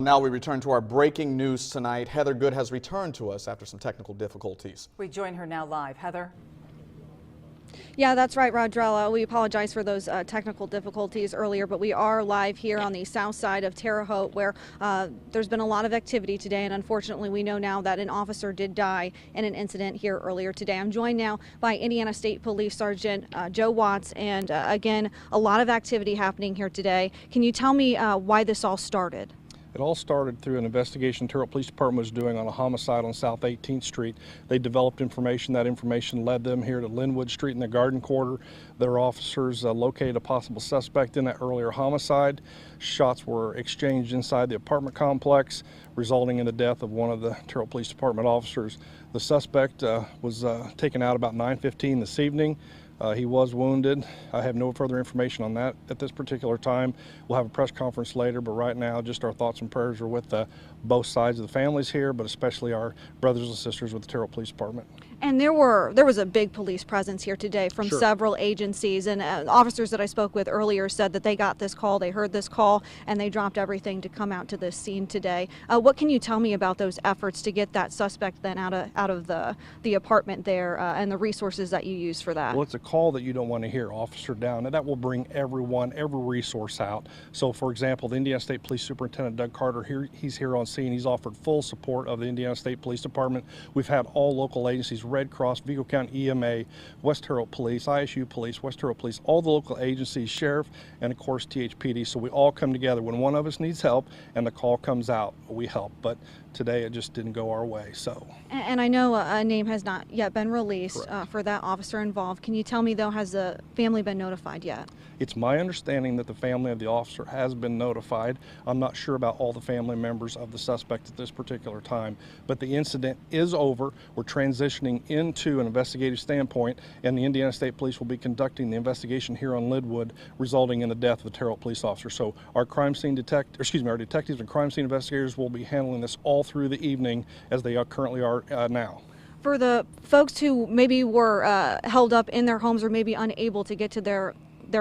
Now we return to our breaking news tonight. Heather Good has returned to us after some technical difficulties. We join her now live. Heather? Yeah, that's right, Rodrella. We apologize for those technical difficulties earlier, but we are live here on the south side of Terre Haute, where there's been a lot of activity today, and unfortunately we know now that an officer did die in an incident here earlier today. I'm joined now by Indiana State Police Sergeant Joe Watts, and again, a lot of activity happening here today. Can you tell me why this all started? It all started through an investigation Terre Haute Police Department was doing on a homicide on South 18th Street. They developed information. That information led them here to Linwood Street in the Garden Quarter. Their officers located a possible suspect in that earlier homicide. Shots were exchanged inside the apartment complex, resulting in the death of one of the Terre Haute Police Department officers. The suspect was taken out about 9:15 this evening. He was wounded. I have no further information on that at this particular time. We'll have a press conference later, but right now just our thoughts and prayers are with both sides of the families here, but especially our brothers and sisters with the Terre Haute Police Department. And there was a big police presence here today from Sure. several agencies, and officers that I spoke with earlier said that they got this call, they heard this call, and they dropped everything to come out to this scene today. What can you tell me about those efforts to get that suspect then out of the apartment there, and the resources that you use for that? Well, it's a call that you don't want to hear, officer down, and that will bring every resource out. So for example, the Indiana State Police Superintendent Doug Carter, he's here on scene. He's offered full support of the Indiana State Police Department. We've had all local agencies, Red Cross, Vigo County EMA, West Terre Haute Police, ISU Police, West Terre Haute Police, all the local agencies, Sheriff, and of course THPD. So we all come together. When one of us needs help and the call comes out, we help. But today it just didn't go our way. So. And I know a name has not yet been released for that officer involved. Can you tell me though, has the family been notified yet? It's my understanding that the family of the officer has been notified. I'm not sure about all the family members of the suspect at this particular time, but the incident is over. We're transitioning into an investigative standpoint, and the Indiana State Police will be conducting the investigation here on Linwood, resulting in the death of the Terre Haute police officer. So our our detectives and crime scene investigators will be handling this all through the evening as they currently are now. For the folks who maybe were held up in their homes or maybe unable to get to their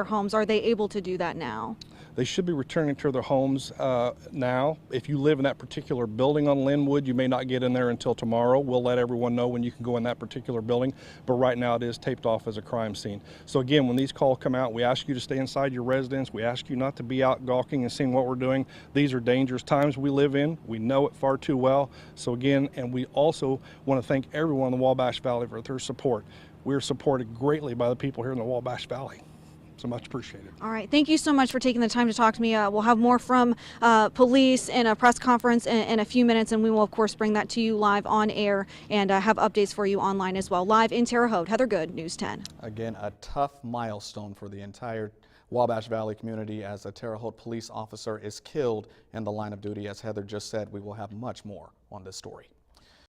homes, are they able to do that now? They should be returning to their homes now. If you live in that particular building on Linwood, you may not get in there until tomorrow. We'll let everyone know when you can go in that particular building, but right now it is taped off as a crime scene. So again, when these calls come out, we ask you to stay inside your residence. We ask you not to be out gawking and seeing what we're doing. These are dangerous times we live in. We know it far too well. So again, and we also want to thank everyone in the Wabash Valley for their support. We're supported greatly by the people here in the Wabash Valley. So much appreciated. All right. Thank you so much for taking the time to talk to me. We'll have more from police in a press conference in a few minutes, and we will, of course, bring that to you live on air and have updates for you online as well. Live in Terre Haute, Heather Good, News 10. Again, a tough milestone for the entire Wabash Valley community as a Terre Haute police officer is killed in the line of duty. As Heather just said, we will have much more on this story.